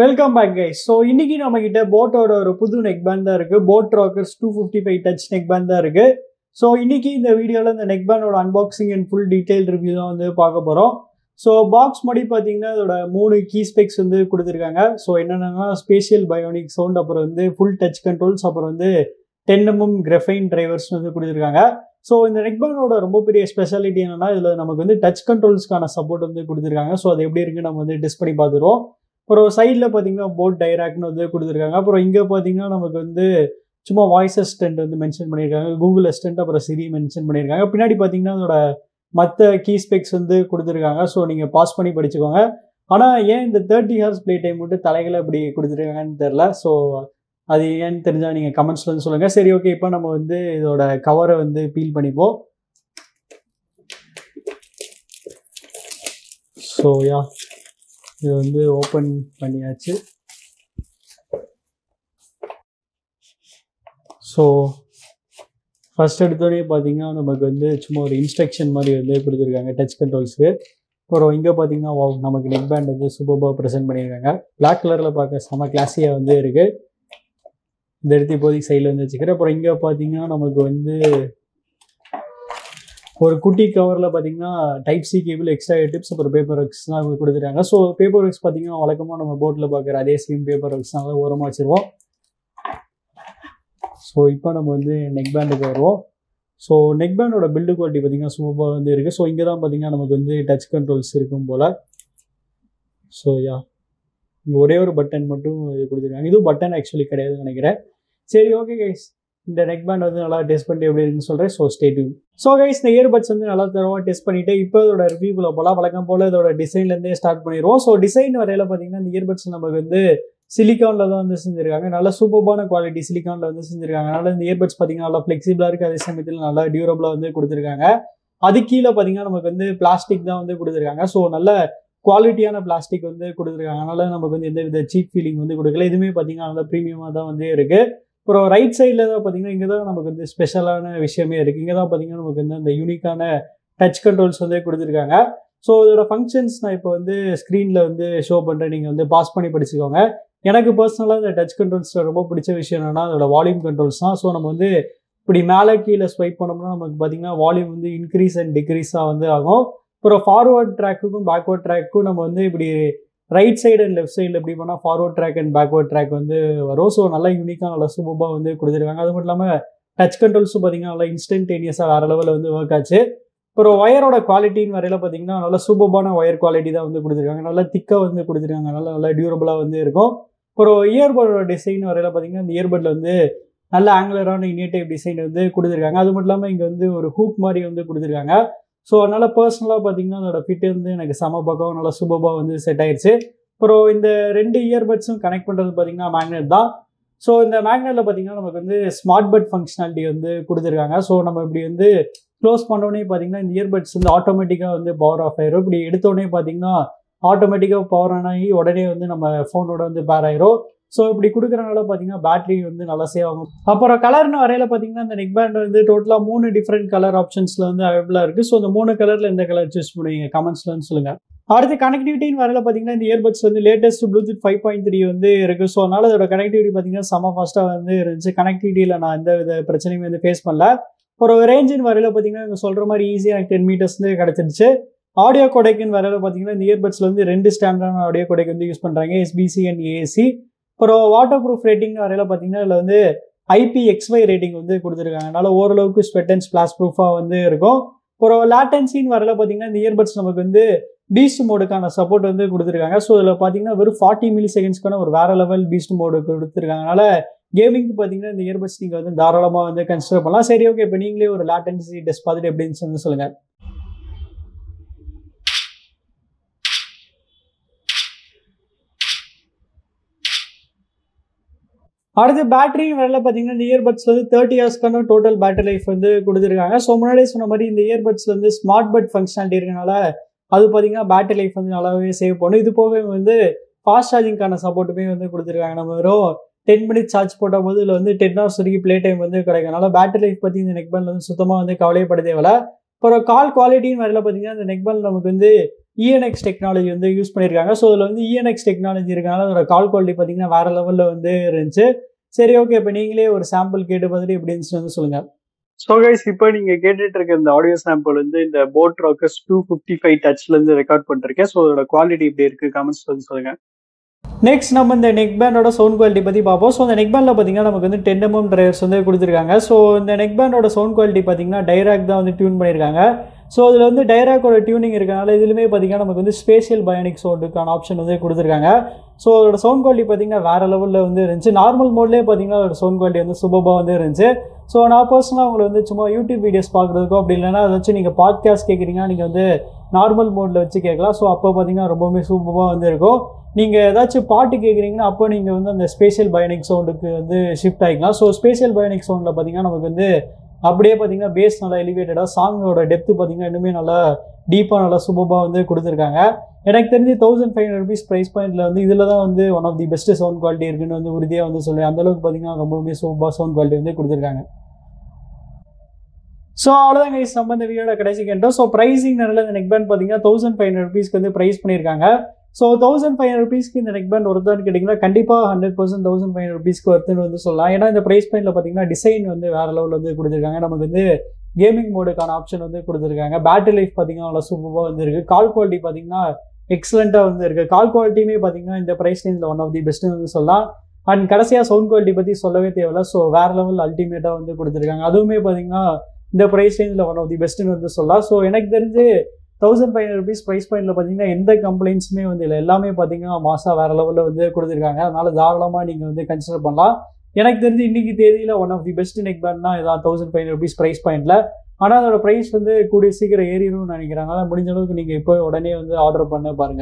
Welcome back guys. So இன்னைக்கு நம்ம கிட்ட போட்டோட ஒரு புது neckband தான் இருக்கு. போட் Rockerz 255 touch neckband தான் இருக்கு. So இன்னைக்கு இந்த வீடியோல இந்த neckbandோட unboxing and full detailed review தான் வந்து பார்க்க போறோம். So box மடி பாத்தீங்கன்னா அதோட 3 key specs வந்து கொடுத்திருக்காங்க. So என்னன்னா spatial bionic sound, அப்புறம் வந்து full touch controls, அப்புறம் வந்து 10mm graphene drivers வந்து கொடுத்திருக்காங்க. So இந்த neckbandோட ரொம்ப பெரிய ஸ்பெஷாலிட்டி என்னன்னா இதுல நமக்கு வந்து டச் கண்ட்ரோல்ஸ்க்கான சப்போர்ட் வந்து கொடுத்திருக்காங்க. So அது எப்படி இருக்கு நம்ம வந்து டெஸ்ட் பண்ணி பார்த்துருவோம். அப்புறம் சைடில் பார்த்தீங்கன்னா போட் டைராக்னு வந்து கொடுத்துருக்காங்க. அப்புறம் இங்கே பார்த்தீங்கன்னா நமக்கு வந்து சும்மா வாய்ஸ் அசிஸ்டன்ட் வந்து மென்ஷன் பண்ணியிருக்காங்க, கூகுள் அசிஸ்டன்ட், அப்புறம் சிரி மென்ஷன் பண்ணியிருக்காங்க. பின்னாடி பார்த்தீங்கன்னா அதோட மற்ற கீ ஸ்பெக்ஸ் வந்து கொடுத்துருக்காங்க. ஸோ நீங்கள் பாஸ் பண்ணி படிச்சுக்கோங்க. ஆனால் ஏன் இந்த 30 hours ப்ளே டைம் மட்டும் தலைகளை இப்படி கொடுத்துருக்காங்கன்னு தெரில. ஸோ அது ஏன்னு தெரிஞ்சால் நீங்கள் கமெண்ட்ஸில் வந்து சொல்லுங்கள். சரி, ஓகே, இப்போ நம்ம வந்து இதோட கவரை வந்து பீல் பண்ணிப்போம். ஸோ இது வந்து ஓப்பன் பண்ணியாச்சு. ஸோ ஃபர்ஸ்ட் எடுத்தோடனே பார்த்தீங்கன்னா நமக்கு வந்து சும்மா ஒரு இன்ஸ்ட்ரக்ஷன் மாதிரி வந்து கொடுத்துருக்காங்க டச் கண்ட்ரோல்ஸுக்கு. அப்புறம் இங்கே பார்த்தீங்கன்னா நமக்கு நெக் பேண்ட் வந்து சூப்பராக ப்ரெசென்ட் பண்ணியிருக்காங்க. பிளாக் கலரில் பார்க்க செம கிளாஸியாக வந்து இருக்குது. இந்த இடத்து இப்போதைக்கு சைடில் வந்து வச்சுக்கிறேன். அப்புறம் இங்கே பார்த்தீங்கன்னா நமக்கு வந்து ஒரு குட்டி கவரில் பார்த்தீங்கன்னா type C cable, extra tips, அப்புறம் பேப்பர் ஒர்க்ஸ் தான் கொடுத்துருக்காங்க. ஸோ பேப்பர் ஒர்க்ஸ் பார்த்தீங்கன்னா வழக்கமாக நம்ம போர்ட்டில் பார்க்குற அதே சேம் பேப்பர் ஒர்க்ஸ் நல்லா ஓரமாக வச்சுருவோம். ஸோ இப்போ நம்ம வந்து நெக் பேண்டுக்கு வருவோம். ஸோ நெக் பேண்டோட பில்டு குவாலிட்டி பார்த்தீங்கன்னா சூப்பராக வந்து இருக்குது. ஸோ இங்கே தான் பார்த்தீங்கன்னா நமக்கு வந்து டச் கண்ட்ரோல்ஸ் இருக்கும் போல். ஸோ இங்கே ஒரே ஒரு பட்டன் மட்டும் இது கொடுத்துருக்காங்க. இதுவும் பட்டன் ஆக்சுவலி கிடையாதுன்னு நினைக்கிறேன். சரி, ஓகே கைஸ், இந்த நெக் பேண்ட் வந்து நல்லா டெஸ்ட் பண்ணிட்டு எப்படி இருக்குன்னு சொல்கிறேன். So stay tune. So guys, இந்த இயர்பட்ஸ் வந்து நல்லா தரமாக டெஸ்ட் பண்ணிவிட்டு இப்போ இதோட ரிவ்யூக்குள்ள போகலாம். வழக்கம் போல் இதோட டிசைன்லேருந்தே ஸ்டார்ட் பண்ணிடுவோம். ஸோ டிசைன் வரையில் பார்த்தீங்கன்னா இந்த இயர்பட்ஸ் நமக்கு வந்து சிலிக்கானில் தான் வந்து செஞ்சுருக்காங்க. நல்லா சூப்பரான குவாலிட்டி சிலிக்கானில் வந்து செஞ்சுருக்காங்க. அதனால் இந்த இயர்பட்ஸ் பார்த்தீங்கன்னா நல்லா ஃப்ளெக்சிபிளாக இருக்குது, அதே சமயத்தில் நல்லா டியூரபிளாக வந்து கொடுத்துருக்காங்க. அது கீழே பார்த்தீங்கன்னா நமக்கு வந்து பிளாஸ்டிக் தான் வந்து கொடுத்துருக்காங்க. ஸோ நல்ல குவாலிட்டியான பிளாஸ்டிக் வந்து கொடுத்துருக்காங்க. அதனால் நமக்கு வந்து எந்த வித சீப் ஃபீலிங் வந்து கொடுக்கல. இதுவுமே பார்த்தீங்கன்னா நல்லா ப்ரீமியமாக தான் வந்து இருக்குது. அப்புறம் ரைட் சைடில் தான் பார்த்தீங்கன்னா இங்கே தான் நமக்கு வந்து ஸ்பெஷலான விஷயமே இருக்குது. இங்கே தான் பார்த்தீங்கன்னா நமக்கு வந்து அந்த யூனிக்கான டச் கண்ட்ரோல்ஸ் வந்து கொடுத்துருக்காங்க. ஸோ இதோட ஃபங்க்ஷன்ஸ் நான் இப்போ வந்து ஸ்க்ரீனில் வந்து ஷோ பண்ணுறேன், நீங்கள் வந்து பாஸ் பண்ணி படிச்சுக்கோங்க. எனக்கு பர்சனலாக இந்த டச் கண்ட்ரோல்ஸில் ரொம்ப பிடிச்ச விஷயம் என்னென்னா அதோட வால்யூம் கண்ட்ரோல்ஸ் தான். ஸோ நம்ம வந்து இப்படி மேலே கீழே ஸ்வைப் பண்ணோம்னா நமக்கு பார்த்தீங்கன்னா வால்யூம் வந்து இன்க்ரீஸ் அண்ட் டிக்ரீஸாக வந்து ஆகும். அப்புறம் ஃபார்வர்ட் ட்ராக்குக்கும் பேக்வர்ட் ட்ராக்கும் நம்ம வந்து இப்படி ரைட் சைடு அண்ட் லெஃப்ட் சைடில் எப்படி பண்ணால் forward track and backward track வந்து வரும். ஸோ நல்லா யூனிக்காக நல்லா சூப்பராக வந்து கொடுத்துருக்காங்க. அது மட்டும் இல்லாமல் டச் கண்ட்ரோல்ஸும் பார்த்தீங்கன்னா நல்லா இன்ஸ்டன்டேனியஸாக வேறு லெவலில் வந்து ஒர்க் ஆச்சு. அப்புறம் ஒயரோட குவாலிட்டின்னு வரையில் பார்த்தீங்கன்னா நல்லா சூப்பரான ஒயர் குவாலிட்டி தான் வந்து கொடுத்துருக்காங்க. நல்லா திக்காக வந்து கொடுத்துருக்காங்க, நல்லா டியூரபிளாக வந்து இருக்கும். அப்புறம் இயர்பட்டோட டிசைன் வரையில் பார்த்தீங்கன்னா இந்த இயர்பட்டில் வந்து நல்ல ஆங்குலரான இனியேட்டிவ் டிசைன் வந்து கொடுத்துருக்காங்க. அது மட்டும் இல்லாமல் இங்கே வந்து ஒரு ஹூக் மாதிரி வந்து கொடுத்துருக்காங்க. ஸோ அதனால் பர்சனலாக பார்த்தீங்கன்னா அதோட ஃபிட் வந்து எனக்கு செம பக்கம் நல்லா சூப்பராக வந்து செட் ஆயிடுச்சு. அப்புறம் இந்த 2 இயர்பட்ஸும் கனெக்ட் பண்ணுறது பார்த்தீங்கன்னா மேக்னெட் தான். ஸோ இந்த மேக்னெட்டில் பார்த்தீங்கன்னா நமக்கு வந்து ஸ்மார்ட் பட் ஃபங்க்ஷனாலிட்டி வந்து கொடுத்துருக்காங்க. ஸோ நம்ம இப்படி வந்து க்ளோஸ் பண்ணோடனே பார்த்தீங்கன்னா இந்த இயர்பட்ஸ் வந்து ஆட்டோமேட்டிக்காக வந்து பவர் ஆஃப் ஆயிரும். இப்படி எடுத்தோடனே பார்த்தீங்கன்னா ஆட்டோமேட்டிக்காக பவர் ஆன் ஆகி உடனே வந்து நம்ம ஃபோனோட வந்து பேர் ஆயிரும். ஸோ இப்படி கொடுக்குறனால பார்த்தீங்கன்னா பேட்டரி வந்து நல்லா சேவ் ஆகும். அப்புறம் கலர்னு வரையில் பார்த்தீங்கன்னா இந்த நெக் பேண்ட் வந்து டோட்டலாக 3 டிஃப்ரெண்ட் கலர் ஆப்ஷன்ஸில் வந்து அவைலபிளாக இருக்குது. ஸோ இந்த 3 கலரில் எந்த கலர் சூஸ் பண்ணுவீங்க கமெண்ட்ஸில் வந்து சொல்லுங்கள். அடுத்து கனெக்டிவிட்டின்னு வரையில் பார்த்தீங்கன்னா இந்த இயர்பட்ஸ் வந்து லேட்டஸ்ட் ப்ளூடூத் 5.3 வந்து இருக்குது. ஸோ அதனால் அதோட கனெக்டிவிட்டி பார்த்தீங்கன்னா செம ஃபாஸ்ட்டாக வந்து இருந்துச்சு. கனெக்டிவிட்டியில் நான் எந்த வித பிரச்சனையும் வந்து ஃபேஸ் பண்ணல. ஒரு ரேஞ்சின் வரையில் பார்த்தீங்கன்னா இவங்க சொல்கிற மாதிரி ஈஸியாக எனக்கு 10 meters வந்து கிடச்சிருச்சு. ஆடியோ கோடெக்னு வரையில் பார்த்தீங்கன்னா இந்த இயர்பட்ஸில் வந்து 2 ஸ்டாண்டர்டான ஆடியோ கோடெக் வந்து யூஸ் பண்ணுறாங்க, எஸ்பிசி அண்ட் ஏஏசி. அப்புறம் வாட்டர் ப்ரூஃப் ரேட்டிங்னு வரையில் பார்த்தீங்கன்னா இதில் வந்து IPXY ரேட்டிங் வந்து கொடுத்துருக்காங்க. அதனால் ஓரளவுக்கு ஸ்வெட் அண்ட் ஸ்பிளாஷ் ப்ரூஃபாக வந்து இருக்கும். அப்புறம் லேட்டன்சின்னு வரையில் பார்த்தீங்கன்னா இந்த இயர்பட்ஸ் நமக்கு வந்து பீஸ்ட் மோடுக்கான சப்போர்ட் வந்து கொடுத்துருக்காங்க. ஸோ இதில் பார்த்தீங்கன்னா வெறும் 40 millisecondsக்கான ஒரு வேற லெவல் பீஸ்ட் மோடு கொடுத்துருக்காங்க. அதனால் கேமிங்க்கு பார்த்தீங்கன்னா இந்த இயர்பட்ஸ் நீங்கள் வந்து தாராளமாக வந்து கன்சிடர் பண்ணலாம். சரி, ஓகே, இப்போ நீங்களே ஒரு லேட்டன்சி டெஸ்ட் பார்த்துட்டு எப்படின்னு வந்து சொல்லுங்கள். அடுத்து பேட்டரி வரையில் பார்த்தீங்கன்னா இந்த இயர்பட்ஸ் வந்து 30 hours டோட்டல் பேட்டரி லைஃப் வந்து கொடுத்துருக்காங்க. ஸோ முன்னாடியே சொன்ன மாதிரி இந்த இயர்பட்ஸ் வந்து ஸ்மார்ட் பட் ஃபங்க்ஷனாலிட்டி இருக்கனால அது பார்த்தீங்கன்னா பேட்டரி லைஃப் வந்து நல்லாவே சேவ் பண்ணும். இது போக வந்து ஃபாஸ்ட் சார்ஜிங்கான சப்போர்ட்டுமே வந்து கொடுத்துருக்காங்க. நம்ம வெறும் 10 minutes சார்ஜ் போட்ட போது இதில் வந்து 10 hours வரைக்கும் ப்ளே டைம் வந்து கிடைக்கிறனால பேட்டரி லைஃப் பற்றி இந்த நெக் பேண்டில் வந்து சுத்தமாக வந்து கவலைப்பட தேவையில்ல. அப்புறம் கால் குவாலிட்டின்னு வரையில் பார்த்தீங்கன்னா இந்த நெக் பேண்ட் நமக்கு வந்து ENX டெக்னாலஜி வந்து யூஸ் பண்ணியிருக்காங்க. ஸோ இதில் வந்து ENX டெக்னாலஜி இருக்கனால அதோட கால் குவாலிட்டி பார்த்தீங்கன்னா வேறு லெவலில் வந்து இருந்துச்சு. சரி, ஓகே. இப்போ நீங்களே ஒரு சாம்பிள் கேட்டு பார்த்துட்டு எப்படி இருந்துச்சுன்னு வந்து சொல்லுங்கள். ஸோ கைஸ், இப்போ நீங்கள் கேட்டுட்டு இருக்க இந்த ஆடியோ சாம்பிள் வந்து இந்த போட் ராக்கர்ஸ் 255 டச்லேருந்து ரெக்கார்ட் பண்ணிருக்கேன். ஸோ அதோட குவாலிட்டி இப்படி இருக்குது, கமெண்ட்ஸ் வந்து சொல்லுங்கள். நெக்ஸ்ட் நம்ம இந்த நெக் பேண்டோட சவுண்ட் குவாலிட்டி பற்றி பார்ப்போம். ஸோ இந்த நெக் பேண்டில் பார்த்தீங்கன்னா நமக்கு வந்து 10 mm டிரைவர்ஸ் வந்து கொடுத்துருக்காங்க. ஸோ இந்த நெக் பேண்டோட சவுண்ட் குவாலிட்டி பார்த்தீங்கன்னா டைராக் தான் வந்து டியூன் பண்ணியிருக்காங்க. ஸோ இதில் வந்து டைராக்கோட டியூனிங் இருக்கனால இதுலையுமே பார்த்தீங்கன்னா நமக்கு வந்து ஸ்பேஷியல் பயோனிக் சவுண்டுக்கான ஆப்ஷன் வந்து கொடுத்துருக்காங்க. ஸோ அதோட சவுண்ட் குவாலிட்டி பார்த்தீங்கன்னா வேறு லெவலில் வந்து இருந்துச்சு. நார்மல் மோட்லேயே பார்த்தீங்கன்னா அதோட சவுண்ட் குவாலிட்டி வந்து சூப்பராக வந்து இருந்துச்சு. ஸோ நான் பர்சனலாக உங்களை வந்து சும்மா யூடியூப் வீடியோஸ் பார்க்குறதுக்கோ அப்படி இல்லைன்னா அதை வச்சு நீங்கள் பாட்காஸ்ட் கேட்குறீங்கன்னா நீங்கள் வந்து நார்மல் மோடில் வச்சு கேட்கலாம். ஸோ அப்போ பார்த்தீங்கன்னா ரொம்பவுமே சூப்பராக வந்து இருக்கும். நீங்கள் ஏதாச்சும் பாட்டு கேட்குறீங்கன்னா அப்போ நீங்கள் வந்து அந்த ஸ்பேஷியல் பயோனிக் சவுண்டுக்கு வந்து ஷிஃப்ட் ஆகிக்கலாம். ஸோ ஸ்பேஷியல் பயோனிக் சவுண்டில் பார்த்தீங்கன்னா நமக்கு வந்து அப்படியே பார்த்தீங்கன்னா பேஸ் நல்லா எலிவேட்டடாக, சாங்கோட டெப்த்து பார்த்தீங்கன்னா இன்னுமே நல்லா டீப்பாக நல்லா சூப்பராக வந்து கொடுத்துருக்காங்க. எனக்கு தெரிஞ்சு 1500 rupees ப்ரைஸ் பாயிண்டில் வந்து இதில் தான் வந்து one of the best sound quality இருக்குன்னு வந்து உறுதியாக வந்து சொல்லுவேன். அந்தளவுக்கு பார்த்தீங்கன்னா ரொம்பவுமே சூப்பராக சவுண்ட் குவாலிட்டி வந்து கொடுத்துருக்காங்க. ஸோ அவ்வளோதான் கைஸ், நம்ம இந்த வீடியோட கடைசி கேட்டோம். ஸோ ப்ரைஸிங் நல்ல இந்த நெக் பேண்ட் பார்த்தீங்கன்னா 1500 rupeesக்கு வந்து ப்ரைஸ் பண்ணியிருக்காங்க. ஸோ 1500 rupeesக்கு இந்த நெக் பேண்ட் ஒருத்தான்னு கேட்டிங்கன்னா கண்டிப்பாக 100% 1500 rupeesக்கு ஒருத்துன்னு வந்து சொல்லலாம். ஏன்னா இந்த ப்ரைஸ் பாயிண்டில் பார்த்தீங்கன்னா டிசைன் வந்து வேறு லெவலில் வந்து கொடுத்துருக்காங்க. நமக்கு வந்து கேமிங் மோடுக்கான ஆப்ஷன் வந்து கொடுத்துருக்காங்க. பேட்டரி லைஃப் பார்த்தீங்கன்னா நல்லா சூப்பராக வந்து இருக்குது. கால் குவாலிட்டி பார்த்தீங்கன்னா எக்ஸலண்ட்டாக வந்து இருக்குது. கால் குவாலிட்டியுமே பார்த்தீங்கன்னா இந்த ப்ரைஸ் ரேஞ்சில் ஒன் ஆஃப் தி பெஸ்ட்டுன்னு வந்து சொல்லலாம். அண்ட் கடைசியாக சவுண்ட் குவாலிட்டி பற்றி சொல்லவே தேவையில்லை. ஸோ வேறு லெவல் அல்டிமேட்டாக வந்து கொடுத்துருக்காங்க. அதுவுமே பார்த்தீங்கன்னா இந்த ப்ரைஸ் ரேஞ்சில் ஒன் ஆஃப் தி பெஸ்ட்டுன்னு வந்து சொல்லலாம். ஸோ எனக்கு தெரிஞ்சு 1500 rupees ப்ரைஸ் பாயிண்டில் பார்த்தீங்கன்னா எந்த கம்ப்ளைண்ட்ஸுமே வந்து இல்லை. எல்லாமே பார்த்தீங்கன்னா மாதம் வேறு லெவலில் வந்து கொடுத்துருக்காங்க. அதனால் தாராளமாக நீங்கள் வந்து கன்சிடர் பண்ணலாம். எனக்கு தெரிஞ்சு இன்றைக்கி தேதியில் one of the best neck பேண்ட்னா இதான் 1500 rupees ப்ரைஸ் பாயிண்டில். ஆனால் அதோட ப்ரைஸ் வந்து கூடிய சீக்கிரம் ஏறிடும்னு நினைக்கிறாங்க. முடிஞ்ச அளவுக்கு நீங்கள் இப்போ உடனே வந்து ஆர்டர் பண்ண பாருங்கள்.